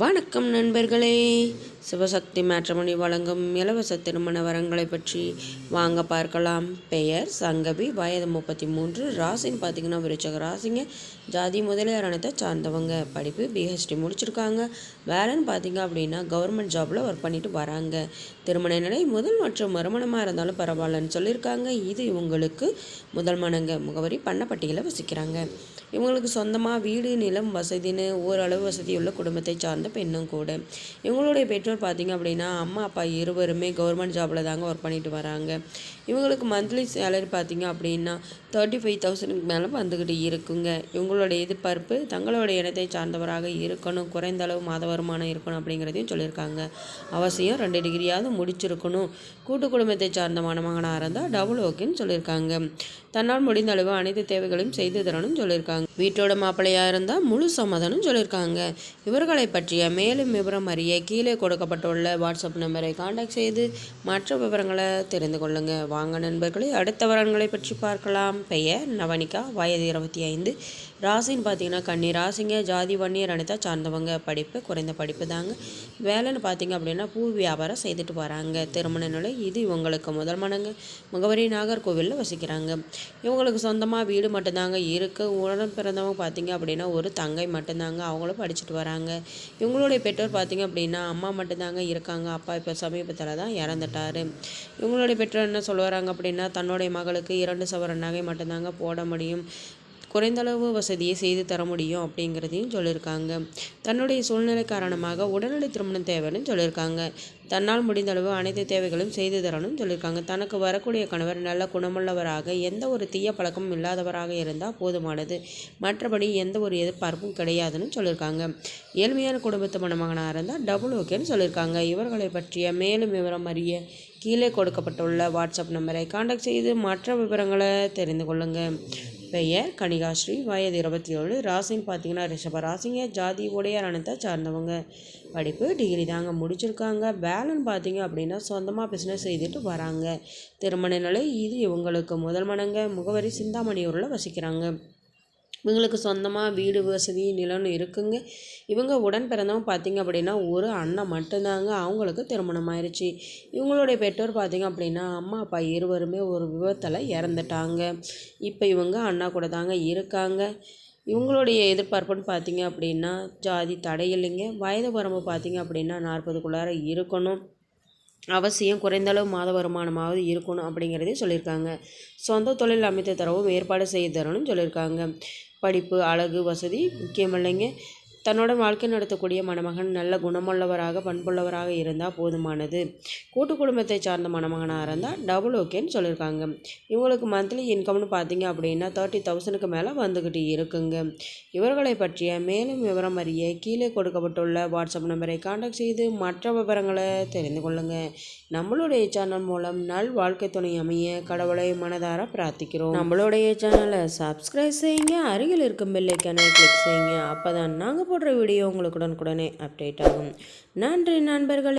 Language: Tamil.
வணக்கம் நண்பர்களே. சிவசக்தி மேட்ரிமோனி வழங்கும் இலவச திருமண வரங்களை பற்றி வாங்க பார்க்கலாம். பெயர் சங்கவி, வயது 33, ராசின்னு பார்த்திங்கன்னா விருச்சக ராசிங்க. ஜாதி முதலியார் அனைத்தை சார்ந்தவங்க. படிப்பு பிஹெச்டி முடிச்சிருக்காங்க. வேலைன்னு பார்த்திங்க அப்படின்னா கவர்மெண்ட் ஜாபில் ஒர்க் பண்ணிட்டு வராங்க. திருமண நிலை முதல் மற்றும் மறுமணமாக இருந்தாலும் பரவாயில்லன்னு சொல்லியிருக்காங்க. இது இவங்களுக்கு முதல் மனங்க. முகவரி பண்ணப்பட்டியில் வசிக்கிறாங்க. இவங்களுக்கு சொந்தமாக வீடு, நிலம், வசதின்னு ஓரளவு வசதியுள்ள குடும்பத்தை சார்ந்த பெண்ணும் கூட. இவங்களுடைய பெற்றோர் பார்த்திங்க அப்படின்னா அம்மா அப்பா இருவருமே கவர்மெண்ட் ஜாபில் தாங்க ஒர்க் பண்ணிட்டு வராங்க. இவங்களுக்கு மந்த்லி சேலரி பார்த்திங்க அப்படின்னா 35,000க்கு மேலே வந்துக்கிட்டு இருக்குங்க. இவங்களுடைய எதிர்பார்ப்பு தங்களுடைய இனத்தை சார்ந்தவராக இருக்கணும், குறைந்த அளவு மாத வருமானம் இருக்கணும் அப்படிங்கிறதையும் சொல்லியிருக்காங்க. அவசியம் 2 டிகிரியாவது முடிச்சிருக்கணும். கூட்டு குடும்பத்தை சார்ந்த மணமகனாக இருந்தால் டபுள் ஓகேன்னு சொல்லியிருக்காங்க. தன்னால் முடிந்த அளவு அனைத்து தேவைகளையும் செய்து தரணும்னு சொல்லியிருக்காங்க. வீட்டோட மாப்பிள்ளையாக இருந்தால் முழு சம்மதனும் சொல்லியிருக்காங்க. இவர்களை பற்றிய மேலும் விவரம் அறிய கீழே கொடுக்கப்பட்டுள்ள வாட்ஸ்அப் நம்பரை காண்டாக்ட் செய்து மற்ற விவரங்களை தெரிந்து கொள்ளுங்க. வாங்க நண்பர்களே, அடுத்த வரன்களை பற்றி பார்க்கலாம். பெயர் நவனிகா, வயது 25, ராசின்னு பார்த்தீங்கன்னா கன்னி ராசிங்க. ஜாதி வன்னியர் அனைத்தா சார்ந்தவங்க. படிப்பு குறைந்த படிப்பு தாங்க. வேலைன்னு பார்த்தீங்க அப்படின்னா பூ வியாபாரம் செய்துட்டு வராங்க. திருமண நிலை இது இவங்களுக்கு முதல் மனங்க. முகவரி நாகர்கோவிலில் வசிக்கிறாங்க. இவங்களுக்கு சொந்தமாக வீடு மட்டும்தாங்க இருக்குது. உடன் பிறந்தவங்க பார்த்தீங்க அப்படின்னா ஒரு தங்கை மட்டும்தாங்க. அவங்களும் படிச்சுட்டு வராங்க. இவங்களுடைய பெற்றோர் பார்த்தீங்க அப்படின்னா அம்மா மட்டும்தாங்க இருக்காங்க. அப்பா இப்போ சமீபத்தில் தான் இறந்துட்டார். இவங்களுடைய பெற்றோர் என்ன சொல்லுவாங்க அப்படின்னா தன்னுடைய மகளுக்கு 2 சவரன் நகை மட்டும்தாங்க போட முடியும், குறைந்தளவு வசதியை செய்து தர முடியும் அப்படிங்கிறதையும் சொல்லியிருக்காங்க. தன்னுடைய சூழ்நிலை காரணமாக உடனடி திருமணம் தேவைன்னு சொல்லியிருக்காங்க. தன்னால் முடிந்தளவு அனைத்து தேவைகளும் செய்து தரணும்னு சொல்லியிருக்காங்க. தனக்கு வரக்கூடிய கணவர் நல்ல குணமுள்ளவராக, எந்த ஒரு தீய பழக்கமும் இல்லாதவராக இருந்தால் போதுமானது. மற்றபடி எந்த ஒரு எதிர்பார்ப்பும் கிடையாதுன்னு சொல்லியிருக்காங்க. ஏழ்மையான குடும்பத்து மணமகனாக இருந்தால் டபுள் ஓகேன்னு சொல்லியிருக்காங்க. இவர்களை பற்றிய மேலும் விவரம் அறிய கீழே கொடுக்கப்பட்டுள்ள வாட்ஸ்அப் நம்பரை காண்டாக்ட் செய்து மற்ற விவரங்களை தெரிந்து கொள்ளுங்கள். பெயர் கனிகாஸ்ரீ, வயது 27, ராசின்னு பார்த்தீங்கன்னா ரிஷப ராசிங்க. ஜாதி உடையார் அனைத்தை சார்ந்தவங்க. படிப்பு டிகிரி தாங்க முடிச்சிருக்காங்க. வேலைன்னு பார்த்தீங்க அப்படின்னா சொந்தமாக பிஸ்னஸ் செய்துட்டு வராங்க. திருமண நிலை இது இவங்களுக்கு முதல் மனங்க. முகவரி சிந்தாமணியூரில் வசிக்கிறாங்க. இவங்களுக்கு சொந்தமாக வீடு, வசதி, நிலம்னு இருக்குங்க. இவங்க உடன் பிறந்தவங்க பார்த்திங்க அப்படின்னா ஒரு அண்ணன் மட்டும்தாங்க. அவங்களுக்கு திருமணம் ஆயிடுச்சு. இவங்களுடைய பெற்றோர் பார்த்திங்க அப்படின்னா அம்மா அப்பா இருவருமே ஒரு விபத்தில் இறந்துட்டாங்க. இப்போ இவங்க அண்ணா கூட தாங்க இருக்காங்க. இவங்களுடைய எதிர்பார்ப்புன்னு பார்த்திங்க அப்படின்னா ஜாதி தடை இல்லைங்க. வயது வரம்பு பார்த்திங்க அப்படின்னா 40க்குள்ளார இருக்கணும். அவசியம் குறைந்தளவு மாத வருமானமாவது இருக்கணும் அப்படிங்கிறதையும் சொல்லியிருக்காங்க. சொந்த தொழில் அமைத்து தரவும் ஏற்பாடு செய்து தரணும்னு சொல்லியிருக்காங்க. படிப்பு, அழகு, வசதி முக்கியமில்லைங்க. தன்னோட வாழ்க்கை நடத்தக்கூடிய மணமகன் நல்ல குணமுள்ளவராக, பண்புள்ளவராக இருந்தால் போதுமானது. கூட்டு குடும்பத்தை சார்ந்த மணமகனாக இருந்தால் டபுள் ஓகேன்னு சொல்லியிருக்காங்க. இவங்களுக்கு மந்த்லி இன்கம்னு பார்த்தீங்க அப்படின்னா 30,000க்கு மேலே வந்துக்கிட்டு இருக்குங்க. இவர்களை பற்றிய மேலும் விவரம் அறிய கீழே கொடுக்கப்பட்டுள்ள வாட்ஸ்அப் நம்பரை காண்டாக்ட் செய்து மற்ற விவரங்களை தெரிந்து கொள்ளுங்கள். நம்மளுடைய சேனல் மூலம் நல் வாழ்க்கை துணை அமைய கடவுளை மனதார பிரார்த்திக்கிறோம். நம்மளுடைய சேனலை சப்ஸ்கிரைப் செய்யுங்க. அருகில் இருக்கும் பெல் ஐக்கானை கிளிக் செய்யுங்க. அப்போ தான் நாங்கள் போடுற வீடியோ உங்களுக்கு உடனுக்குடனே அப்டேட் ஆகும். நன்றி நண்பர்களே.